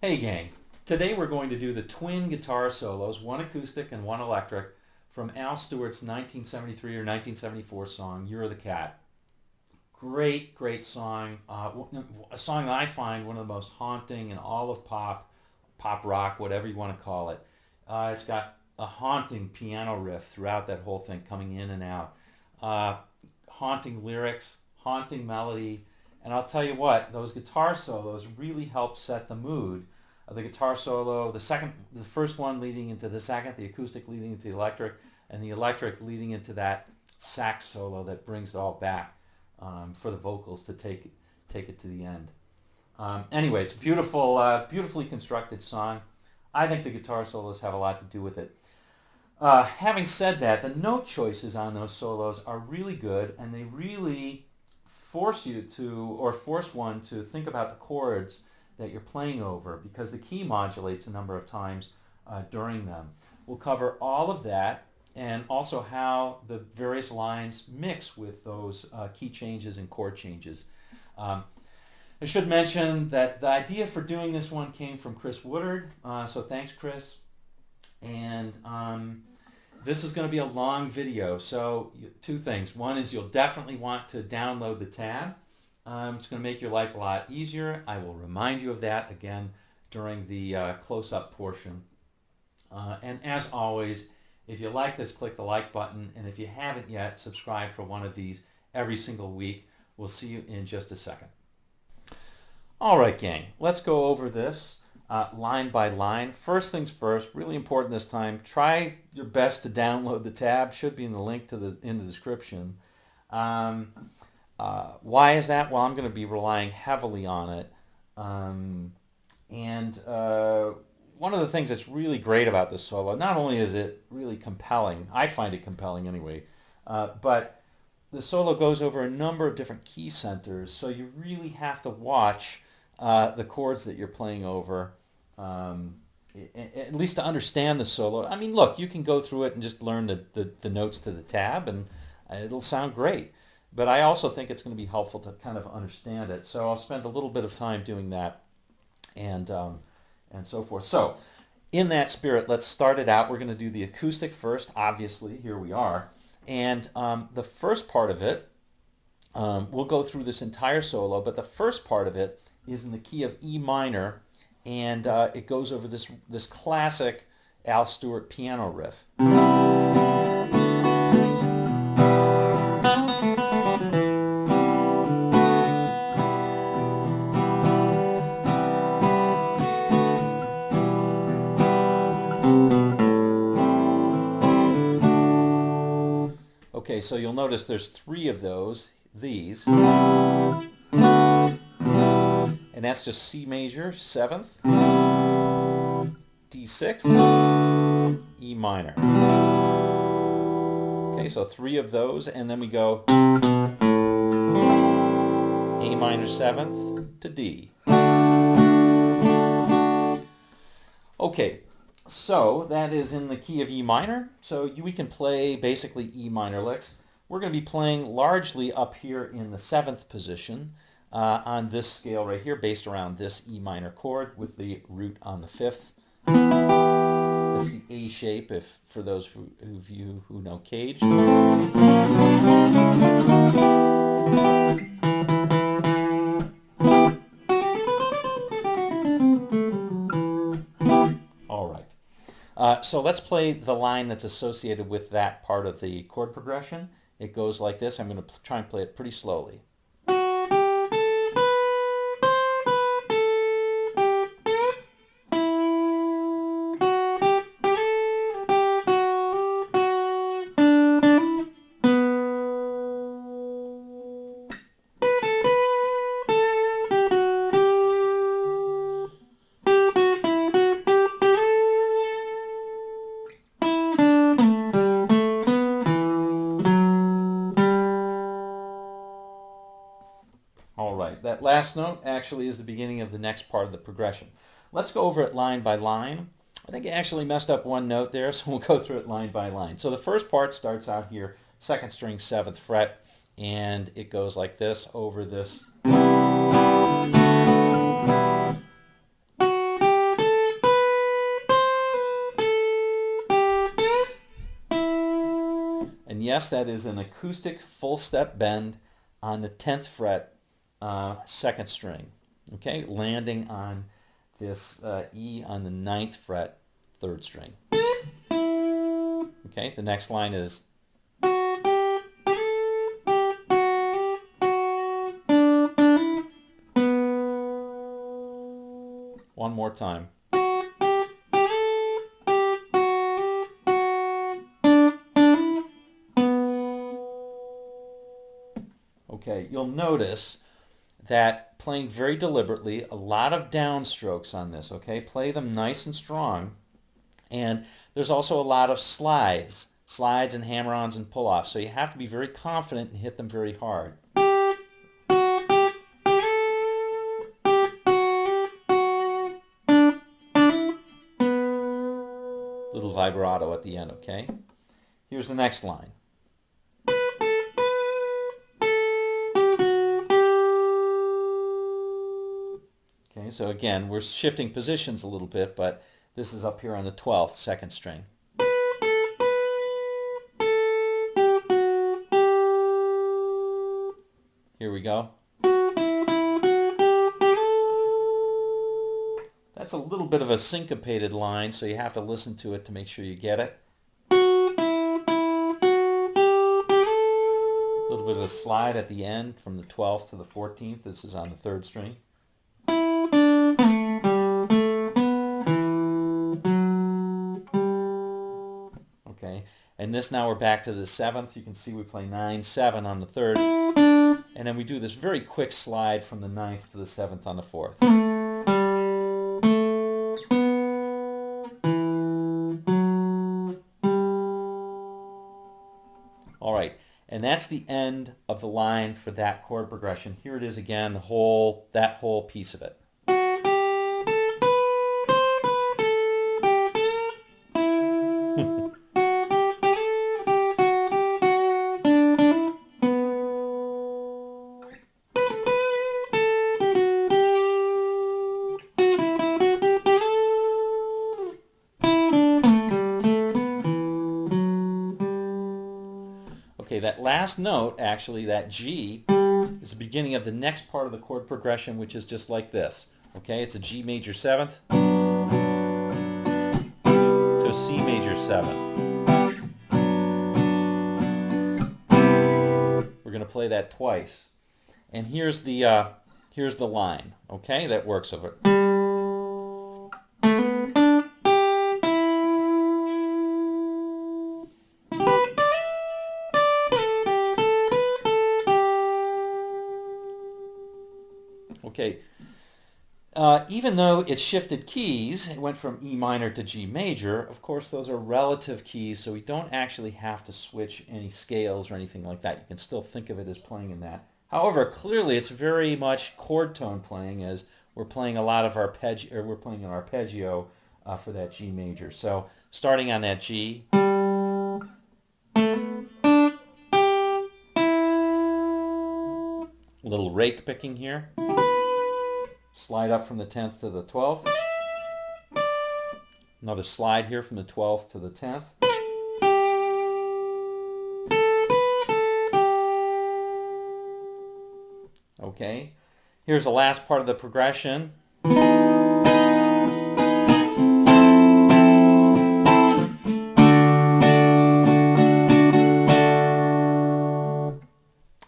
Hey gang, today we're going to do the twin guitar solos, one acoustic and one electric, from Al Stewart's 1973 or 1974 song, You're the Cat. Great, great song. A song that I find one of the most haunting in all of pop rock, whatever you want to call it. It's got a haunting piano riff throughout that whole thing, coming in and out. Haunting lyrics, haunting melody, and I'll tell you what, those guitar solos really help set the mood. The guitar solo, the first one leading into the second, the acoustic leading into the electric, and the electric leading into that sax solo that brings it all back for the vocals to take it to the end. Anyway, it's a beautiful, beautifully constructed song. I think the guitar solos have a lot to do with it. Having said that, the note choices on those solos are really good, and they really force one to think about the chords that you're playing over, because the key modulates a number of times during them. We'll cover all of that, and also how the various lines mix with those key changes and chord changes. I should mention that the idea for doing this one came from Chris Woodard, so thanks Chris. And this is going to be a long video, so two things. One is you'll definitely want to download the tab. It's going to make your life a lot easier. I will remind you of that again during the close-up portion. And as always, if you like this, click the like button. And if you haven't yet, subscribe for one of these every single week. We'll see you in just a second. All right, gang, let's go over this line by line. First things first, really important this time, try your best to download the tab. Should be in the link in the description. Why is that? Well, I'm going to be relying heavily on it. One of the things that's really great about this solo, not only is it really compelling, I find it compelling anyway, but the solo goes over a number of different key centers, so you really have to watch the chords that you're playing over, at least to understand the solo. I mean, look, you can go through it and just learn the notes to the tab, and it'll sound great. But I also think it's going to be helpful to kind of understand it. So I'll spend a little bit of time doing that, and so forth. So in that spirit, let's start it out. We're going to do the acoustic first, obviously. Here we are. And the first part of it, we'll go through this entire solo, but the first part of it is in the key of E minor, and it goes over this classic Al Stewart piano riff. Okay, so you'll notice there's three of these, and that's just C major, 7th, D 6th, E minor. Okay, so three of those, and then we go A minor 7th to D. Okay. So that is in the key of E minor, so we can play basically E minor licks. We're going to be playing largely up here in the 7th position on this scale right here, based around this E minor chord with the root on the 5th. That's the A shape, for those of you who know Cage. So let's play the line that's associated with that part of the chord progression. It goes like this. I'm going to try and play it pretty slowly. That last note actually is the beginning of the next part of the progression. Let's go over it line by line. I think I actually messed up one note there, so we'll go through it line by line. So the first part starts out here, 2nd string, 7th fret, and it goes like this over this And yes, that is an acoustic full step bend on the 10th fret, second string. Okay, landing on this E on the 9th fret, third string. Okay, the next line is one more time. Okay, you'll notice that playing very deliberately, a lot of downstrokes on this, okay? Play them nice and strong. And there's also a lot of slides and hammer-ons and pull-offs, so you have to be very confident and hit them very hard. Little vibrato at the end, okay? Here's the next line. Okay, so again, we're shifting positions a little bit, but this is up here on the 12th, second string. Here we go. That's a little bit of a syncopated line, so you have to listen to it to make sure you get it. A little bit of a slide at the end from the 12th to the 14th. This is on the third string. Okay, and this now we're back to the 7th. You can see we play 9-7 on the 3rd, and then we do this very quick slide from the 9th to the 7th on the 4th. All right, and that's the end of the line for that chord progression. Here it is again, that whole piece of it. Okay, that last note, actually, that G, is the beginning of the next part of the chord progression, which is just like this. Okay, it's a G major 7th to a C major 7th. We're going to play that twice. And here's the line, okay, that works of it. Okay, even though it shifted keys, it went from E minor to G major, of course those are relative keys, so we don't actually have to switch any scales or anything like that. You can still think of it as playing in that. However, clearly it's very much chord tone playing, as we're playing a lot of we're playing an arpeggio for that G major. So starting on that G. A little rake picking here. Slide up from the 10th to the 12th. Another slide here from the 12th to the 10th. Okay, here's the last part of the progression.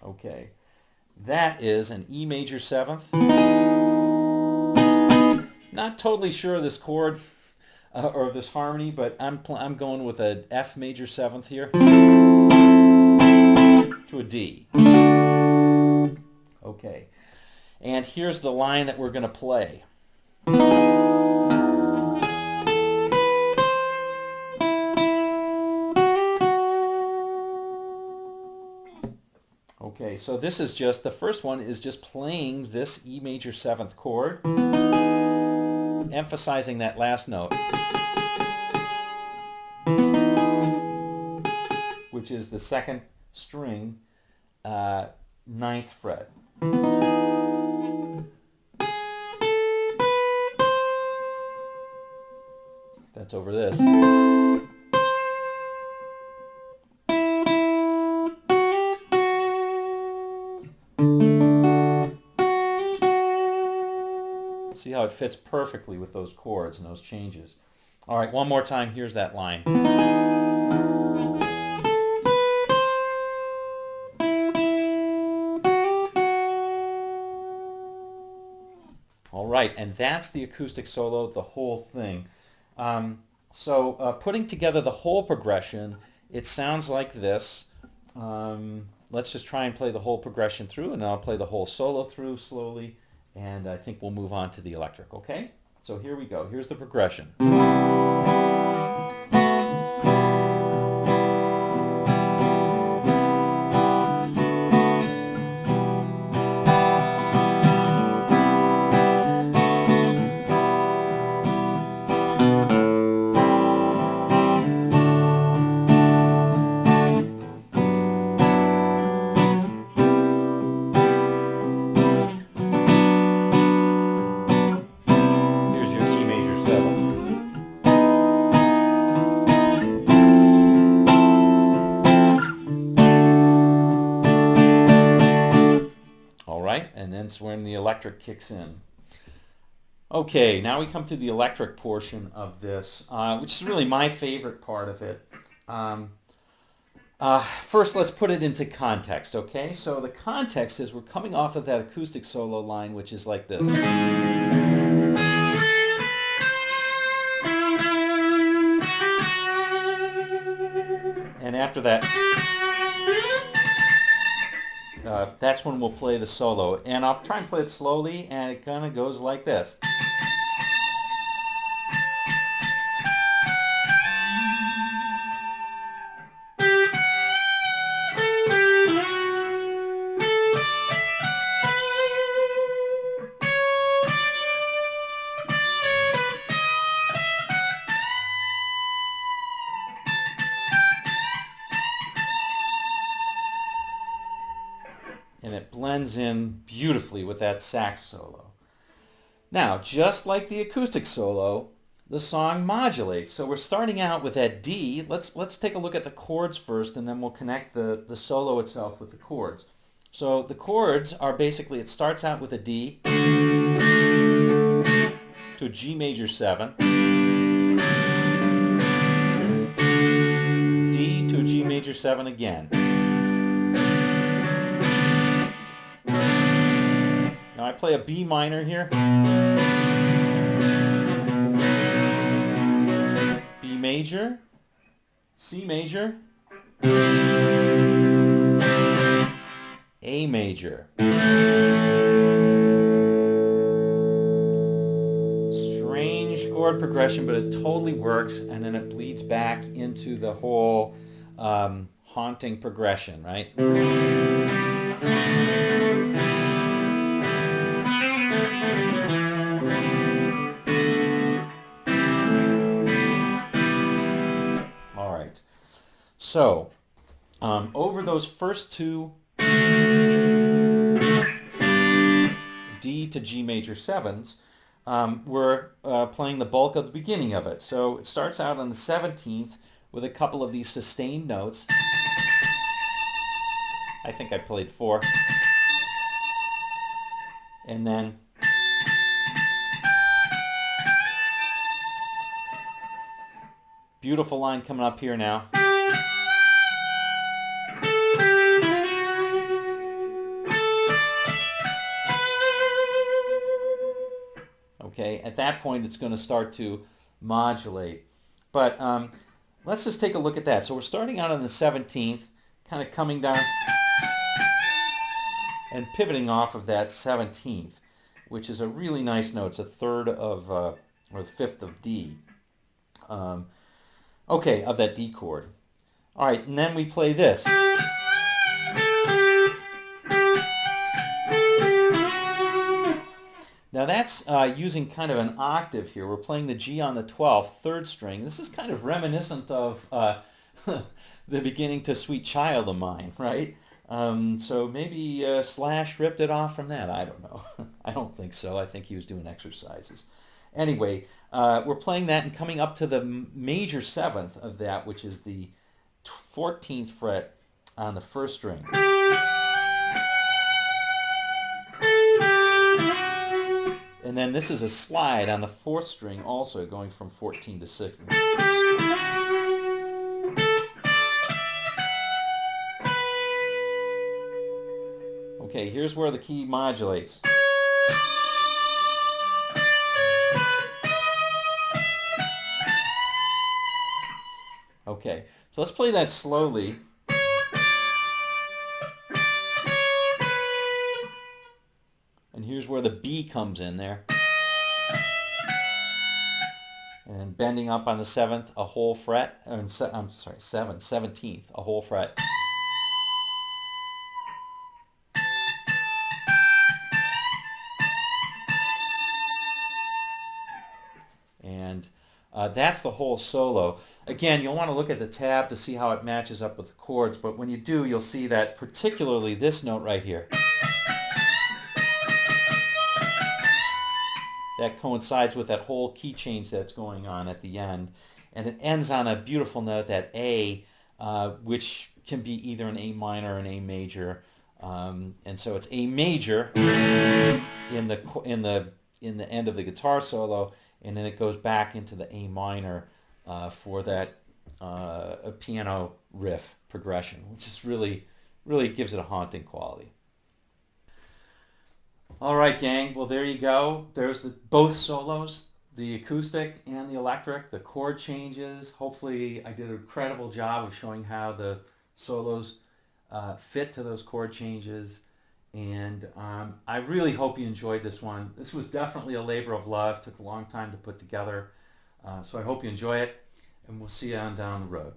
Okay, that is an E major 7th. Not totally sure of this chord or of this harmony, but I'm going with an F major 7th here to a D. Okay, and here's the line that we're going to play. Okay, so this is just, the first one is just playing this E major 7th chord, emphasizing that last note, which is the second string, 9th fret. That's over this. how it fits perfectly with those chords and those changes. All right, one more time. Here's that line. All right, and that's the acoustic solo, the whole thing. Putting together the whole progression, it sounds like this. Let's just try and play the whole progression through, and I'll play the whole solo through slowly, and I think we'll move on to the electric, okay? So here we go. Here's the progression. And then it's when the electric kicks in. Okay, now we come to the electric portion of this, which is really my favorite part of it. First, let's put it into context, okay? So the context is we're coming off of that acoustic solo line, which is like this. And after that, that's when we'll play the solo. And I'll try and play it slowly, and it kind of goes like this. And it blends in beautifully with that sax solo. Now, just like the acoustic solo, the song modulates. So we're starting out with that D. Let's take a look at the chords first, and then we'll connect the solo itself with the chords. So the chords are basically, it starts out with a D to a G major 7, D to a G major 7 again. Now I play a B minor here, B major, C major, A major. Strange chord progression, but it totally works, and then it bleeds back into the whole haunting progression, right? So, over those first two D to G major 7s, we're playing the bulk of the beginning of it. So it starts out on the 17th with a couple of these sustained notes. I think I played 4. And then beautiful line coming up here now. Okay, at that point it's going to start to modulate. But let's just take a look at that. So we're starting out on the 17th, kind of coming down and pivoting off of that 17th, which is a really nice note. It's a third of, or the fifth of D. Okay, of that D chord. All right, and then we play this. Now that's using kind of an octave here. We're playing the G on the 12th, 3rd string. This is kind of reminiscent of the beginning to Sweet Child of Mine, right? So maybe Slash ripped it off from that. I don't know. I don't think so. I think he was doing exercises. Anyway, we're playing that and coming up to the major 7th of that, which is the 14th fret on the 1st string. And then this is a slide on the 4th string also, going from 14 to 6. Okay, here's where the key modulates. Okay, so let's play that slowly. And here's where the B comes in there. And bending up on the 7th, a whole fret. I'm sorry, 17th, a whole fret. And that's the whole solo. Again, you'll want to look at the tab to see how it matches up with the chords, but when you do, you'll see that particularly this note right here, that coincides with that whole key change that's going on at the end. And it ends on a beautiful note, that A, which can be either an A minor or an A major. And so it's A major in the end of the guitar solo, and then it goes back into the A minor for that piano riff progression, which is really gives it a haunting quality. All right, gang. Well, there you go. There's both solos, the acoustic and the electric, the chord changes. Hopefully I did an incredible job of showing how the solos fit to those chord changes. And I really hope you enjoyed this one. This was definitely a labor of love. Took a long time to put together. So I hope you enjoy it, and we'll see you on down the road.